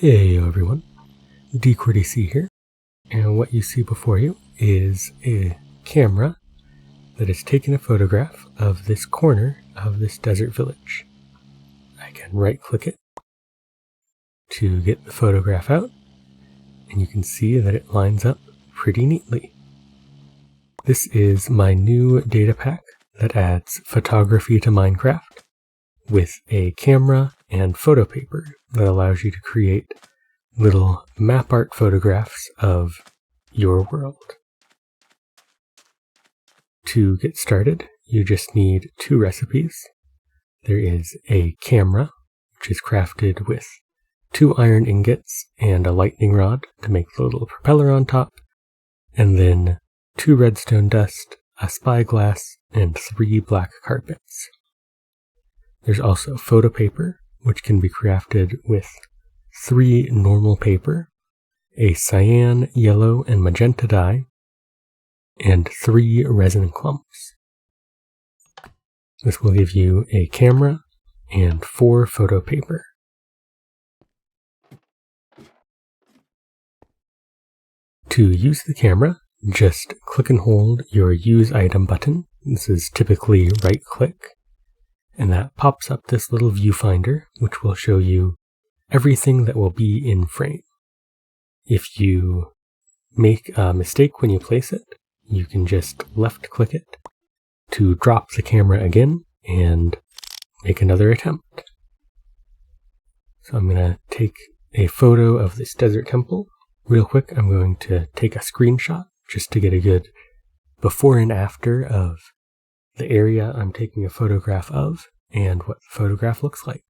Heyo everyone, DQWERTYC here, and what you see before you is a camera that is taking a photograph of this corner of this desert village. I can right click it to get the photograph out, and you can see that it lines up pretty neatly. This is my new data pack that adds photography to Minecraft with a camera and photo paper that allows you to create little map art photographs of your world. To get started, you just need two recipes. There is a camera, which is crafted with 2 iron ingots and a lightning rod to make the little propeller on top, and then 2 redstone dust, a spyglass, and 3 black carpets. There's also photo paper, which can be crafted with 3 normal paper, a cyan, yellow, and magenta dye, and 3 resin clumps. This will give you a camera and 4 photo paper. To use the camera, just click and hold your Use Item button. This is typically right click, and that pops up this little viewfinder, which will show you everything that will be in frame. If you make a mistake when you place it, you can just left click it to drop the camera again and make another attempt. So I'm going to take a photo of this desert temple. Real quick, I'm going to take a screenshot just to get a good before and after of the area I'm taking a photograph of and what the photograph looks like.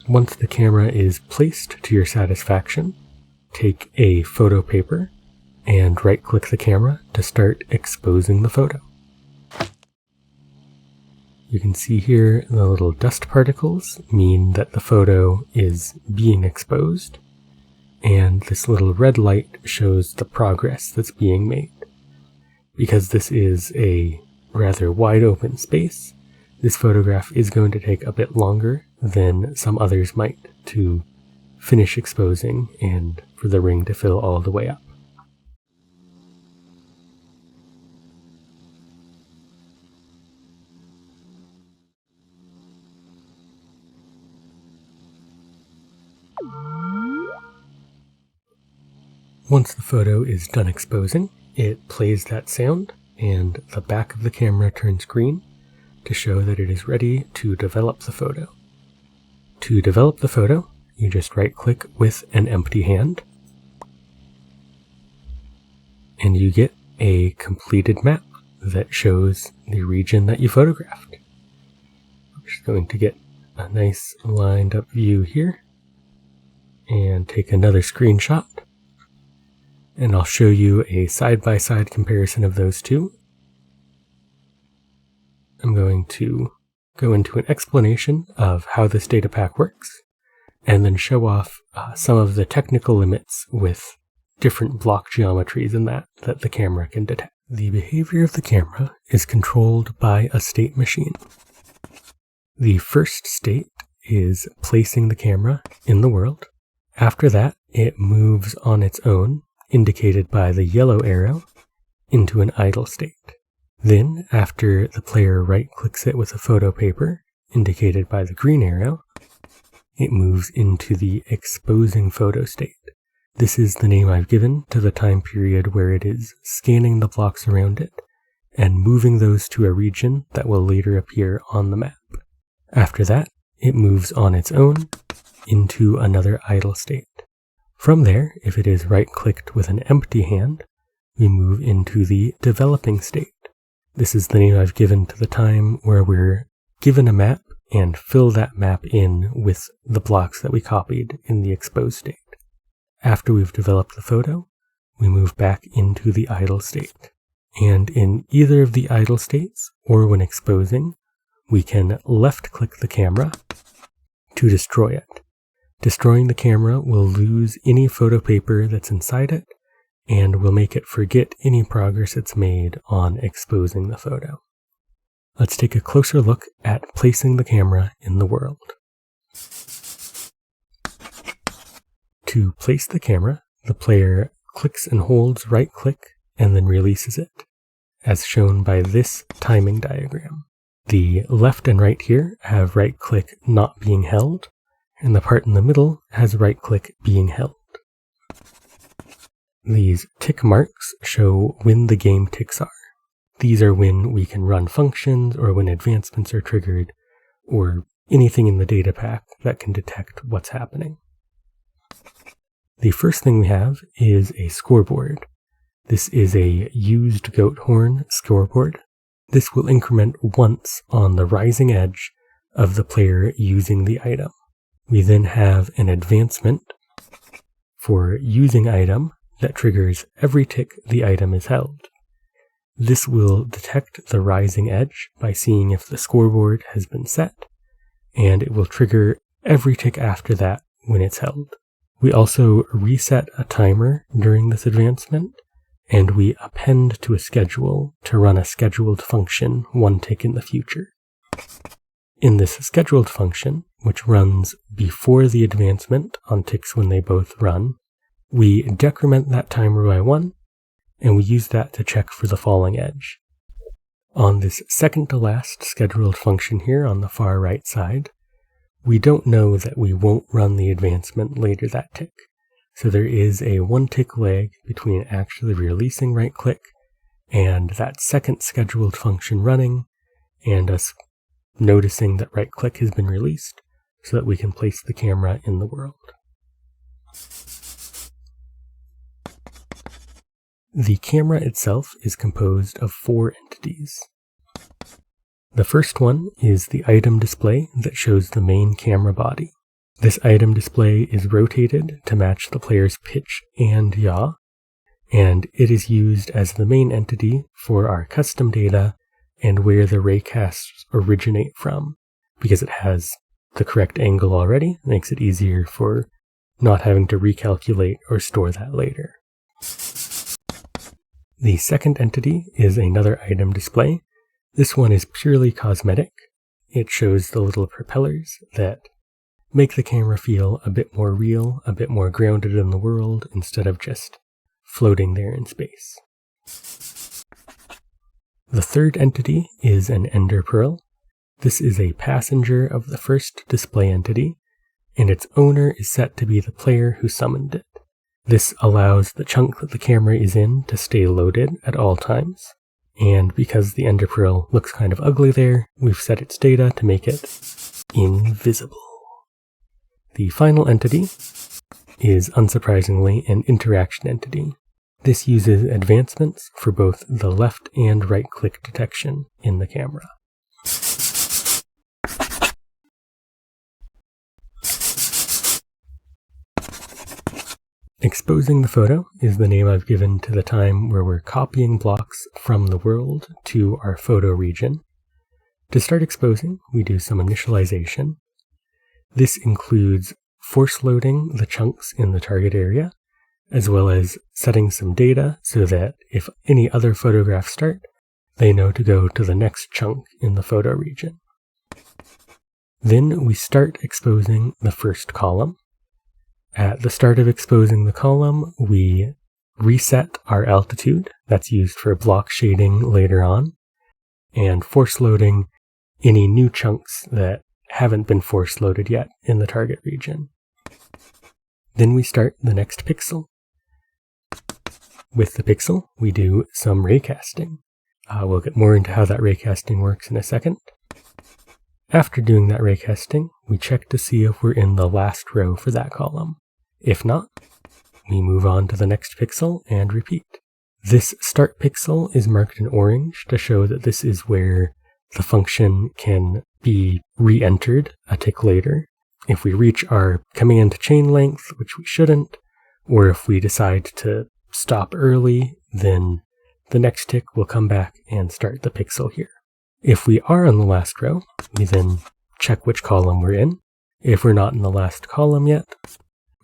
Once the camera is placed to your satisfaction, take a photo paper and right-click the camera to start exposing the photo. You can see here the little dust particles mean that the photo is being exposed, and this little red light shows the progress that's being made. Because this is a rather wide open space, this photograph is going to take a bit longer than some others might to finish exposing and for the ring to fill all the way up. Once the photo is done exposing, it plays that sound and the back of the camera turns green to show that it is ready to develop the photo. To develop the photo, you just right-click with an empty hand, and you get a completed map that shows the region that you photographed. I'm just going to get a nice lined up view here and take another screenshot, and I'll show you a side-by-side comparison of those two. I'm going to go into an explanation of how this data pack works, and then show off some of the technical limits with different block geometries and that the camera can detect. The behavior of the camera is controlled by a state machine. The first state is placing the camera in the world. After that, it moves on its own, indicated by the yellow arrow, into an idle state. Then, after the player right-clicks it with a photo paper, indicated by the green arrow, it moves into the exposing photo state. This is the name I've given to the time period where it is scanning the blocks around it and moving those to a region that will later appear on the map. After that, it moves on its own into another idle state. From there, if it is right-clicked with an empty hand, we move into the developing state. This is the name I've given to the time where we're given a map and fill that map in with the blocks that we copied in the exposed state. After we've developed the photo, we move back into the idle state. And in either of the idle states, or when exposing, we can left-click the camera to destroy it. Destroying the camera will lose any photo paper that's inside it, and will make it forget any progress it's made on exposing the photo. let's take a closer look at placing the camera in the world. To place the camera, the player clicks and holds right-click and then releases it, as shown by this timing diagram. The left and right here have right-click not being held, and the part in the middle has right-click being held. These tick marks show when the game ticks are. These are when we can run functions or when advancements are triggered, or anything in the data pack that can detect what's happening. The first thing we have is a scoreboard. This is a used goat horn scoreboard. This will increment once on the rising edge of the player using the item. We then have an advancement for using item that triggers every tick the item is held. This will detect the rising edge by seeing if the scoreboard has been set, and it will trigger every tick after that when it's held. We also reset a timer during this advancement, and we append to a schedule to run a scheduled function one tick in the future. In this scheduled function, which runs before the advancement on ticks when they both run, we decrement that timer by 1, and we use that to check for the falling edge. On this second to last scheduled function here on the far right side, we don't know that we won't run the advancement later that tick. So there is a 1 tick lag between actually releasing right click and that second scheduled function running and us noticing that right click has been released so that we can place the camera in the world. The camera itself is composed of 4 entities. The first one is the item display that shows the main camera body. This item display is rotated to match the player's pitch and yaw, and it is used as the main entity for our custom data and where the raycasts originate from, because it has the correct angle already. It makes it easier for not having to recalculate or store that later. The second entity is another item display. This one is purely cosmetic. It shows the little propellers that make the camera feel a bit more real, a bit more grounded in the world, instead of just floating there in space. The third entity is an ender pearl. This is a passenger of the first display entity, and its owner is set to be the player who summoned it. This allows the chunk that the camera is in to stay loaded at all times. And because the ender pearl looks kind of ugly there, we've set its data to make it invisible. The final entity is, unsurprisingly, an interaction entity. This uses advancements for both the left and right click detection in the camera. Exposing the photo is the name I've given to the time where we're copying blocks from the world to our photo region. To start exposing, we do some initialization. This includes force loading the chunks in the target area, as well as setting some data so that if any other photographs start, they know to go to the next chunk in the photo region. Then we start exposing the first column. At the start of exposing the column, we reset our altitude. That's used for block shading later on, and force loading any new chunks that haven't been force loaded yet in the target region. Then we start the next pixel. With the pixel, we do some raycasting. We'll get more into how that raycasting works in a second. After doing that raycasting, we check to see if we're in the last row for that column. If not, we move on to the next pixel and repeat. This start pixel is marked in orange to show that this is where the function can be re-entered a tick later. If we reach our command chain length, which we shouldn't, or if we decide to stop early, then the next tick will come back and start the pixel here. If we are on the last row, we then check which column we're in. If we're not in the last column yet,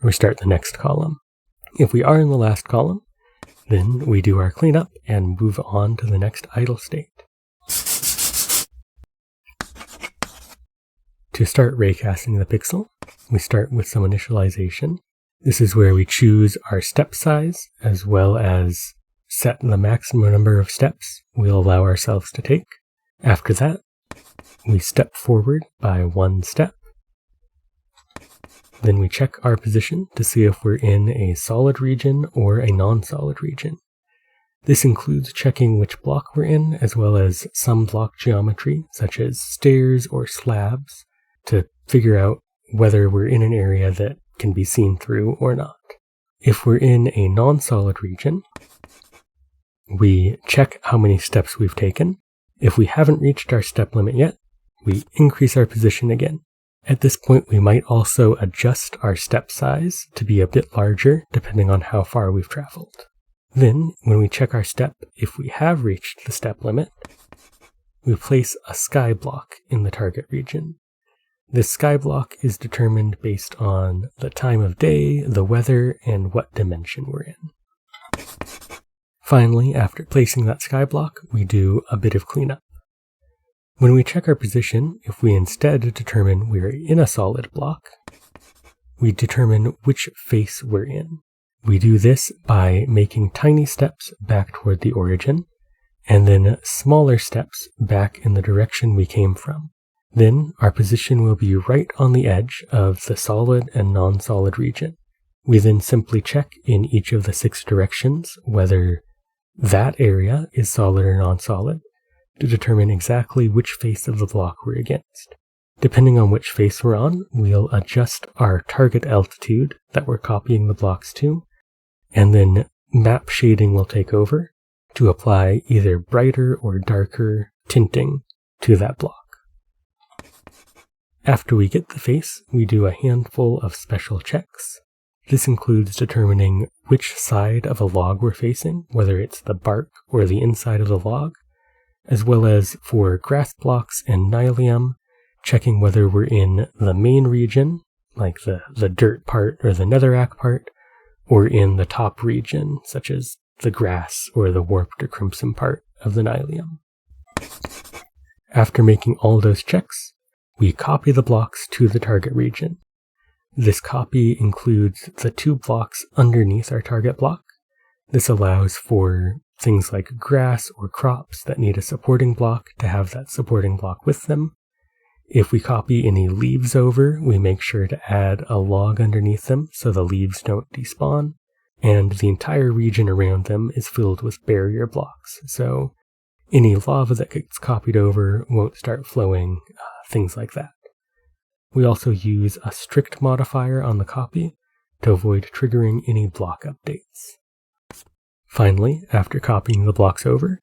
we start the next column. If we are in the last column, then we do our cleanup and move on to the next idle state. To start raycasting the pixel, we start with some initialization. This is where we choose our step size as well as set the maximum number of steps we'll allow ourselves to take. After that, we step forward by 1 step. Then we check our position to see if we're in a solid region or a non-solid region. This includes checking which block we're in, as well as some block geometry, such as stairs or slabs, to figure out whether we're in an area that can be seen through or not. If we're in a non-solid region, we check how many steps we've taken. If we haven't reached our step limit yet, we increase our position again. At this point, we might also adjust our step size to be a bit larger, depending on how far we've traveled. Then, when we check our step, if we have reached the step limit, we place a sky block in the target region. This sky block is determined based on the time of day, the weather, and what dimension we're in. Finally, after placing that sky block, we do a bit of cleanup. When we check our position, if we instead determine we're in a solid block, we determine which face we're in. We do this by making tiny steps back toward the origin, and then smaller steps back in the direction we came from. Then our position will be right on the edge of the solid and non-solid region. We then simply check in each of the 6 directions whether that area is solid or non-solid to determine exactly which face of the block we're against. Depending on which face we're on, we'll adjust our target altitude that we're copying the blocks to, and then map shading will take over to apply either brighter or darker tinting to that block. After we get the face, we do a handful of special checks. This includes determining which side of a log we're facing, whether it's the bark or the inside of the log, as well as for grass blocks and nylium, checking whether we're in the main region, like the dirt part or the netherrack part, or in the top region, such as the grass or the warped or crimson part of the nylium. After making all those checks, we copy the blocks to the target region. This copy includes the 2 blocks underneath our target block. This allows for things like grass or crops that need a supporting block to have that supporting block with them. If we copy any leaves over, we make sure to add a log underneath them so the leaves don't despawn, and the entire region around them is filled with barrier blocks, so any lava that gets copied over won't start flowing, things like that. We also use a strict modifier on the copy to avoid triggering any block updates. Finally, after copying the blocks over,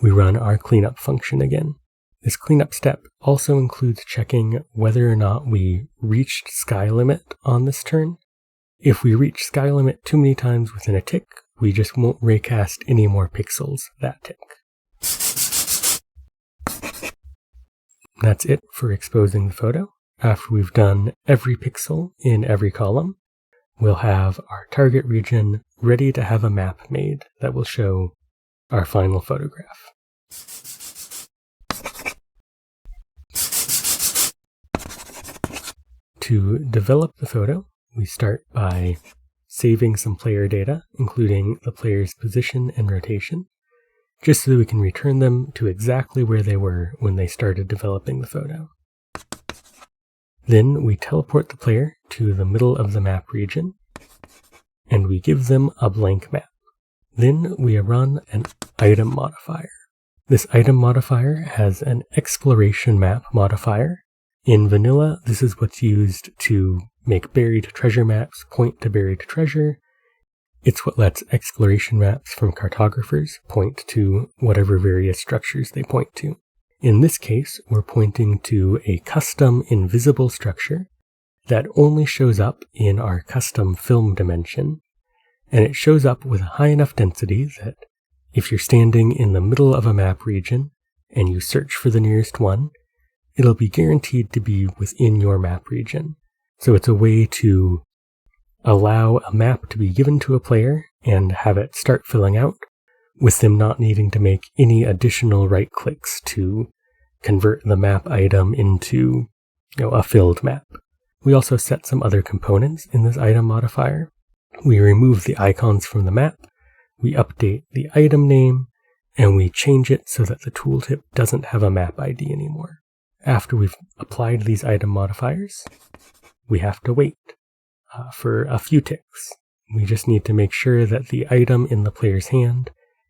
we run our cleanup function again. This cleanup step also includes checking whether or not we reached sky limit on this turn. If we reach sky limit too many times within a tick, we just won't raycast any more pixels that tick. That's it for exposing the photo. After we've done every pixel in every column, we'll have our target region ready to have a map made that will show our final photograph. To develop the photo, we start by saving some player data, including the player's position and rotation, just so that we can return them to exactly where they were when they started developing the photo. Then we teleport the player to the middle of the map region, and we give them a blank map. Then we run an item modifier. This item modifier has an exploration map modifier. In vanilla, this is what's used to make buried treasure maps point to buried treasure. It's what lets exploration maps from cartographers point to whatever various structures they point to. In this case, we're pointing to a custom invisible structure that only shows up in our custom film dimension, and it shows up with a high enough density that if you're standing in the middle of a map region and you search for the nearest one, it'll be guaranteed to be within your map region. So it's a way to allow a map to be given to a player and have it start filling out with them not needing to make any additional right clicks to convert the map item into a filled map. We also set some other components in this item modifier. We remove the icons from the map, we update the item name, and we change it so that the tooltip doesn't have a map ID anymore. After we've applied these item modifiers, we have to wait for a few ticks. We just need to make sure that the item in the player's hand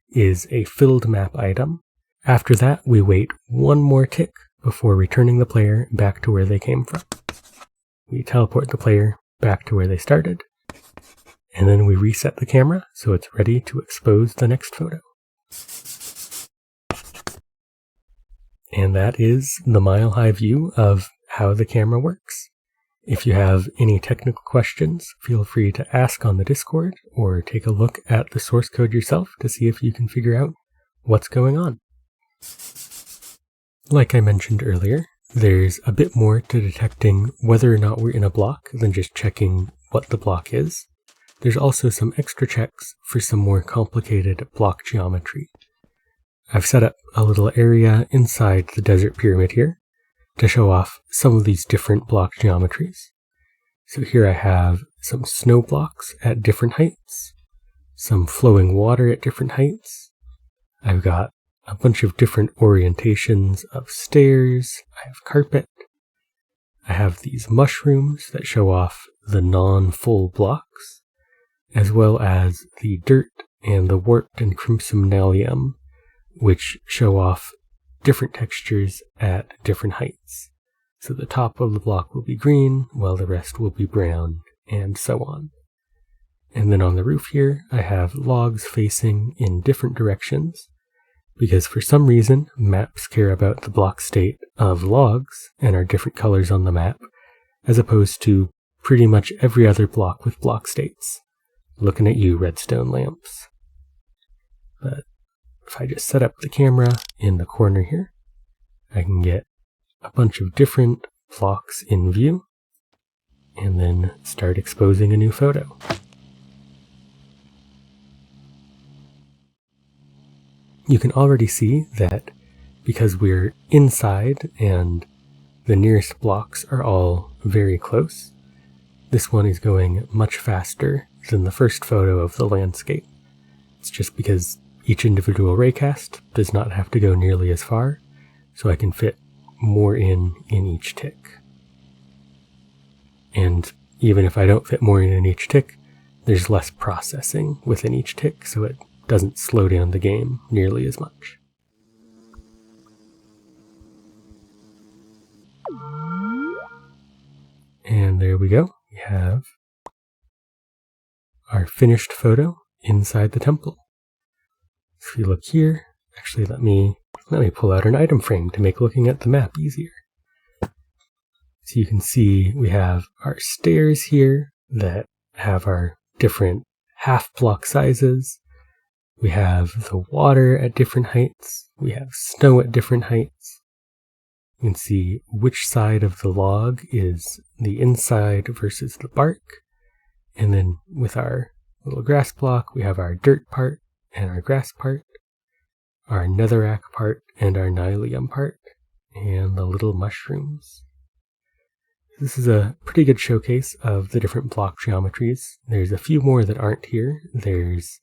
is a filled map item. After that, we wait one more tick before returning the player back to where they came from. We teleport the player back to where they started, and then we reset the camera so it's ready to expose the next photo. And that is the mile-high view of how the camera works. If you have any technical questions, feel free to ask on the Discord or take a look at the source code yourself to see if you can figure out what's going on. Like I mentioned earlier, there's a bit more to detecting whether or not we're in a block than just checking what the block is. There's also some extra checks for some more complicated block geometry. I've set up a little area inside the desert pyramid here to show off some of these different block geometries. So here I have some snow blocks at different heights, some flowing water at different heights. I've got a bunch of different orientations of stairs. I have carpet. I have these mushrooms that show off the non-full blocks, as well as the dirt and the warped and crimson nalium, which show off different textures at different heights. So the top of the block will be green, while the rest will be brown, and so on. And then on the roof here, I have logs facing in different directions, because for some reason, maps care about the block state of logs and are different colors on the map, as opposed to pretty much every other block with block states. Looking at you, redstone lamps. But if I just set up the camera in the corner here, I can get a bunch of different blocks in view, and then start exposing a new photo. You can already see that because we're inside and the nearest blocks are all very close, this one is going much faster than the first photo of the landscape. It's just because each individual raycast does not have to go nearly as far, so I can fit more in each tick. And even if I don't fit more in each tick, there's less processing within each tick, so it doesn't slow down the game nearly as much. And there we go. We have our finished photo inside the temple. If you look here, actually let me pull out an item frame to make looking at the map easier. So you can see we have our stairs here that have our different half block sizes. We have the water at different heights. We have snow at different heights. You can see which side of the log is the inside versus the bark. And then with our little grass block, we have our dirt part and our grass part, our netherrack part and our nylium part, and the little mushrooms. This is a pretty good showcase of the different block geometries. There's a few more that aren't here. There's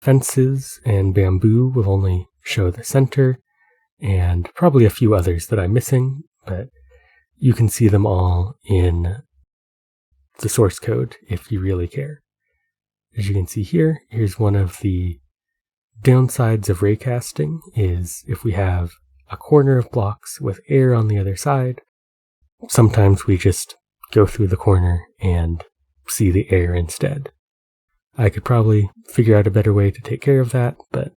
fences and bamboo will only show the center, and probably a few others that I'm missing, but you can see them all in the source code if you really care. As you can see here, here's one of the downsides of raycasting is if we have a corner of blocks with air on the other side, sometimes we just go through the corner and see the air instead. I could probably figure out a better way to take care of that, but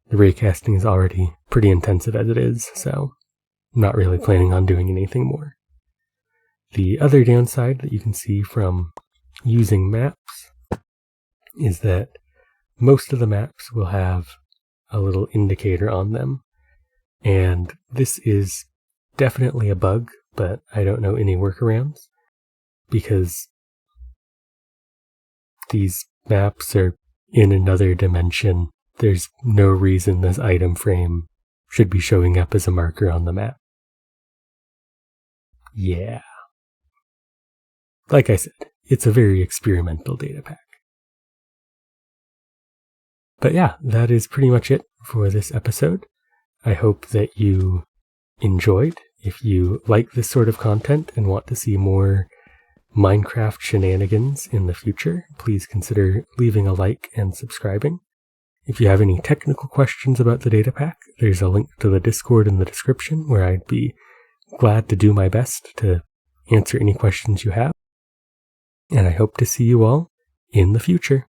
the raycasting is already pretty intensive as it is, so I'm not really planning on doing anything more. The other downside that you can see from using maps is that most of the maps will have a little indicator on them, and this is definitely a bug, but I don't know any workarounds, because these maps are in another dimension. There's no reason this item frame should be showing up as a marker on the map. Yeah. Like I said, it's a very experimental data pack. But yeah, that is pretty much it for this episode. I hope that you enjoyed. If you like this sort of content and want to see more Minecraft shenanigans in the future, please consider leaving a like and subscribing. If you have any technical questions about the data pack, there's a link to the Discord in the description where I'd be glad to do my best to answer any questions you have. And I hope to see you all in the future.